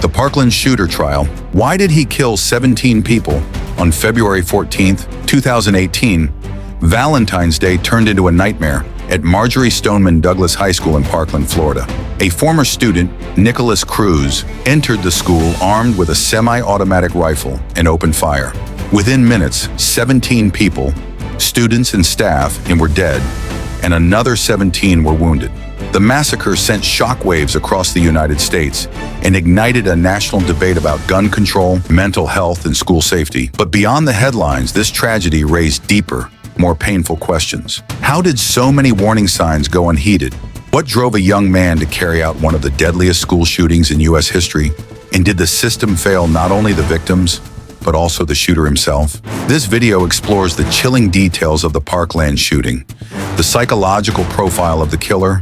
The Parkland shooter trial. Why did he kill 17 people on February 14th, 2018? Valentine's Day turned into a nightmare at Marjory Stoneman Douglas High School in Parkland, Florida. A former student, Nikolas Cruz, entered the school armed with a semi-automatic rifle and opened fire. Within minutes, 17 people, students and staff, were dead, and another 17 were wounded. The massacre sent shockwaves across the United States and ignited a national debate about gun control, mental health, and school safety. But beyond the headlines, this tragedy raised deeper, more painful questions. How did so many warning signs go unheeded? What drove a young man to carry out one of the deadliest school shootings in U.S. history? And did the system fail not only the victims, but also the shooter himself? This video explores the chilling details of the Parkland shooting, the psychological profile of the killer,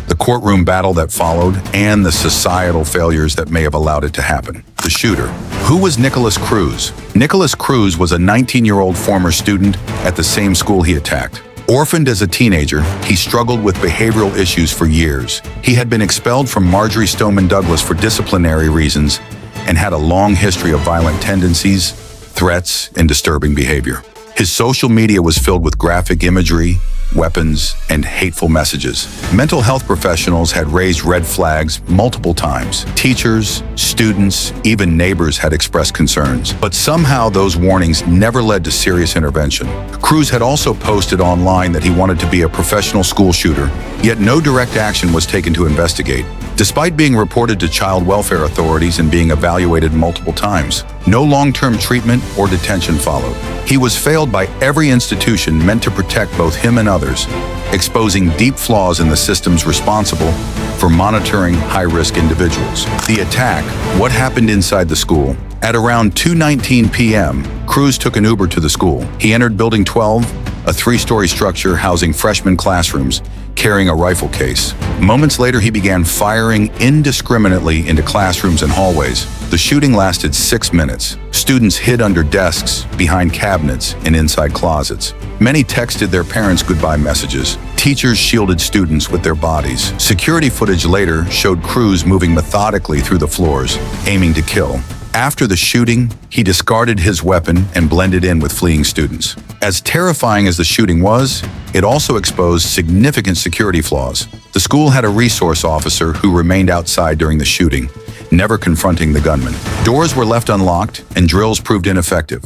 the courtroom battle that followed, and the societal failures that may have allowed it to happen. The shooter. Who was Nikolas Cruz? Nikolas Cruz was a 19-year-old former student at the same school he attacked. Orphaned as a teenager, he struggled with behavioral issues for years. He had been expelled from Marjory Stoneman Douglas for disciplinary reasons and had a long history of violent tendencies, threats, and disturbing behavior. His social media was filled with graphic imagery, weapons, and hateful messages. Mental health professionals had raised red flags multiple times. Teachers, students, even neighbors had expressed concerns. But somehow those warnings never led to serious intervention. Cruz had also posted online that he wanted to be a professional school shooter, yet no direct action was taken to investigate. Despite being reported to child welfare authorities and being evaluated multiple times, no long-term treatment or detention followed. He was failed by every institution meant to protect both him and others, exposing deep flaws in the systems responsible for monitoring high-risk individuals. The attack. What happened inside the school? At around 2:19 p.m., Cruz took an Uber to the school. He entered Building 12, a three-story structure housing freshman classrooms, carrying a rifle case. Moments later, he began firing indiscriminately into classrooms and hallways. The shooting lasted 6 minutes. Students hid under desks, behind cabinets, and inside closets. Many texted their parents goodbye messages. Teachers shielded students with their bodies. Security footage later showed Cruz moving methodically through the floors, aiming to kill. After the shooting, he discarded his weapon and blended in with fleeing students. As terrifying as the shooting was, it also exposed significant security flaws. The school had a resource officer who remained outside during the shooting, never confronting the gunman. Doors were left unlocked and drills proved ineffective.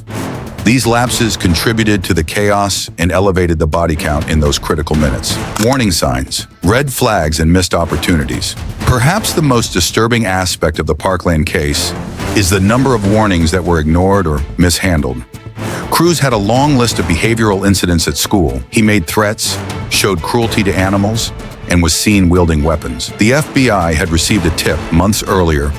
These lapses contributed to the chaos and elevated the body count in those critical minutes. Warning signs, red flags, and missed opportunities. Perhaps the most disturbing aspect of the Parkland case is the number of warnings that were ignored or mishandled. Cruz had a long list of behavioral incidents at school. He made threats, showed cruelty to animals, and was seen wielding weapons. The FBI had received a tip months earlier,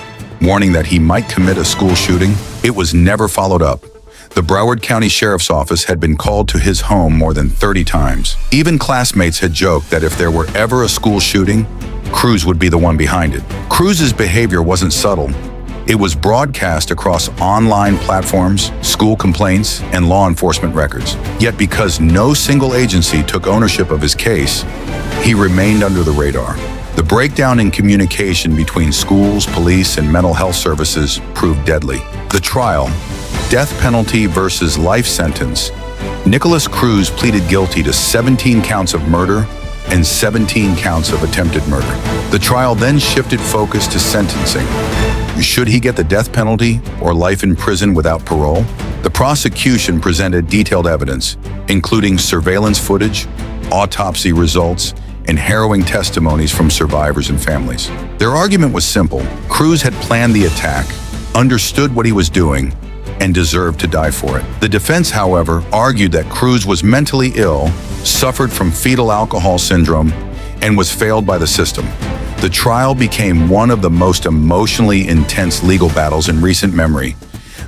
warning that he might commit a school shooting. It was never followed up. The Broward County Sheriff's Office had been called to his home more than 30 times. Even classmates had joked that if there were ever a school shooting, Cruz would be the one behind it. Cruz's behavior wasn't subtle. It was broadcast across online platforms, school complaints, and law enforcement records. Yet because no single agency took ownership of his case, he remained under the radar. The breakdown in communication between schools, police, and mental health services proved deadly. The trial, death penalty versus life sentence. Nikolas Cruz pleaded guilty to 17 counts of murder and 17 counts of attempted murder. The trial then shifted focus to sentencing. Should he get the death penalty or life in prison without parole? The prosecution presented detailed evidence, including surveillance footage, autopsy results, and harrowing testimonies from survivors and families. Their argument was simple. Cruz had planned the attack, understood what he was doing, and deserved to die for it. The defense, however, argued that Cruz was mentally ill, suffered from fetal alcohol syndrome, and was failed by the system. The trial became one of the most emotionally intense legal battles in recent memory.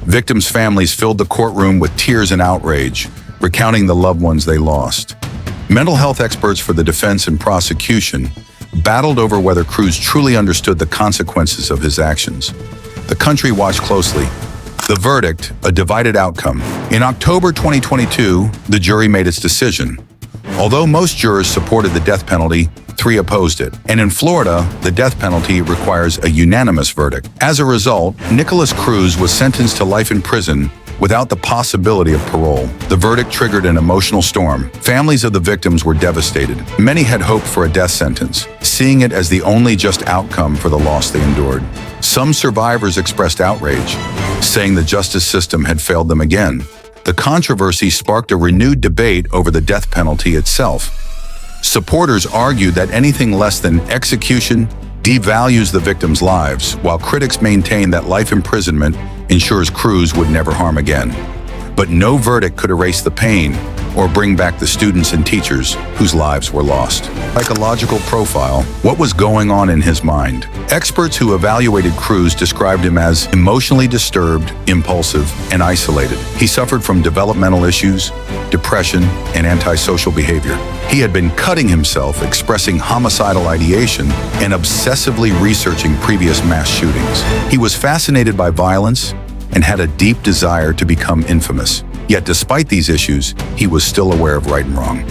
Victims' families filled the courtroom with tears and outrage, recounting the loved ones they lost. Mental health experts for the defense and prosecution battled over whether Cruz truly understood the consequences of his actions. The country watched closely. The verdict, a divided outcome. In October 2022, the jury made its decision. Although most jurors supported the death penalty, 3 opposed it. And in Florida, the death penalty requires a unanimous verdict. As a result, Nikolas Cruz was sentenced to life in prison without the possibility of parole. The verdict triggered an emotional storm. Families of the victims were devastated. Many had hoped for a death sentence, seeing it as the only just outcome for the loss they endured. Some survivors expressed outrage, saying the justice system had failed them again. The controversy sparked a renewed debate over the death penalty itself. Supporters argued that anything less than execution devalues the victims' lives, while critics maintained that life imprisonment ensures Cruz would never harm again. But no verdict could erase the pain or bring back the students and teachers whose lives were lost. Psychological profile: what was going on in his mind? Experts who evaluated Cruz described him as emotionally disturbed, impulsive, and isolated. He suffered from developmental issues, depression, and antisocial behavior. He had been cutting himself, expressing homicidal ideation, and obsessively researching previous mass shootings. He was fascinated by violence and had a deep desire to become infamous. Yet despite these issues, he was still aware of right and wrong.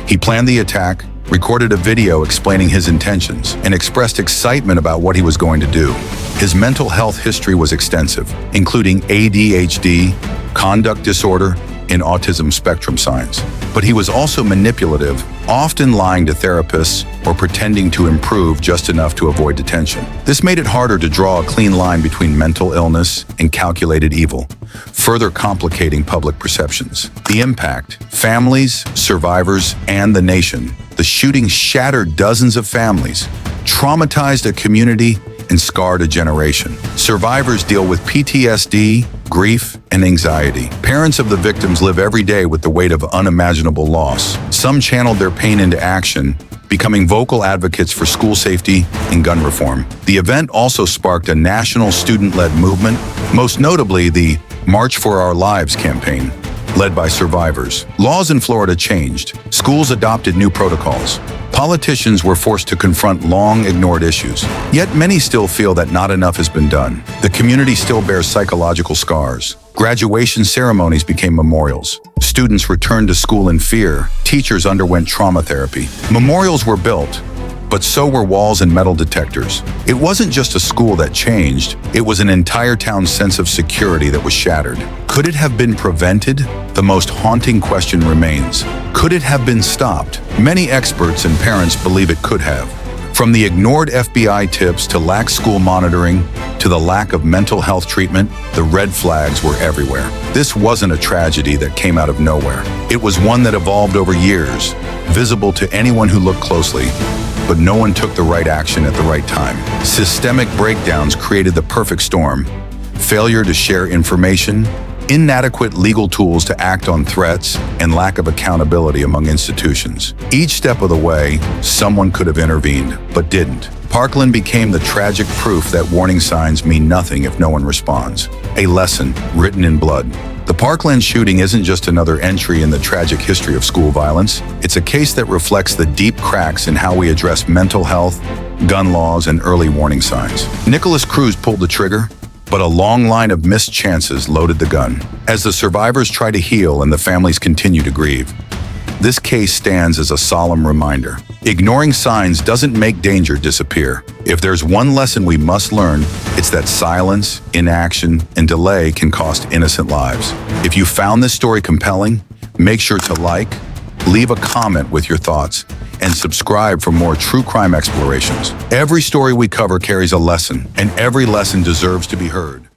He planned the attack, recorded a video explaining his intentions, and expressed excitement about what he was going to do. His mental health history was extensive, including ADHD, conduct disorder, and autism spectrum signs. But he was also manipulative, often lying to therapists or pretending to improve just enough to avoid detention. This made it harder to draw a clean line between mental illness and calculated evil, further complicating public perceptions. The impact: families, survivors, and the nation. The shooting shattered dozens of families, traumatized a community, and scarred a generation. Survivors deal with PTSD, grief, and anxiety. Parents of the victims live every day with the weight of unimaginable loss. Some channeled their pain into action, becoming vocal advocates for school safety and gun reform. The event also sparked a national student-led movement, most notably the March for Our Lives campaign, led by survivors. Laws in Florida changed. Schools adopted new protocols. Politicians were forced to confront long-ignored issues. Yet many still feel that not enough has been done. The community still bears psychological scars. Graduation ceremonies became memorials. Students returned to school in fear. Teachers underwent trauma therapy. Memorials were built, but so were walls and metal detectors. It wasn't just a school that changed, it was an entire town's sense of security that was shattered. Could it have been prevented? The most haunting question remains. Could it have been stopped? Many experts and parents believe it could have. From the ignored FBI tips to lax school monitoring to the lack of mental health treatment, the red flags were everywhere. This wasn't a tragedy that came out of nowhere. It was one that evolved over years, visible to anyone who looked closely. But no one took the right action at the right time. Systemic breakdowns created the perfect storm: failure to share information, inadequate legal tools to act on threats, and lack of accountability among institutions. Each step of the way, someone could have intervened, but didn't. Parkland became the tragic proof that warning signs mean nothing if no one responds. A lesson written in blood. The Parkland shooting isn't just another entry in the tragic history of school violence. It's a case that reflects the deep cracks in how we address mental health, gun laws, and early warning signs. Nikolas Cruz pulled the trigger, but a long line of missed chances loaded the gun. As the survivors try to heal and the families continue to grieve, this case stands as a solemn reminder. Ignoring signs doesn't make danger disappear. If there's one lesson we must learn, it's that silence, inaction, and delay can cost innocent lives. If you found this story compelling, make sure to like, leave a comment with your thoughts, and subscribe for more true crime explorations. Every story we cover carries a lesson, and every lesson deserves to be heard.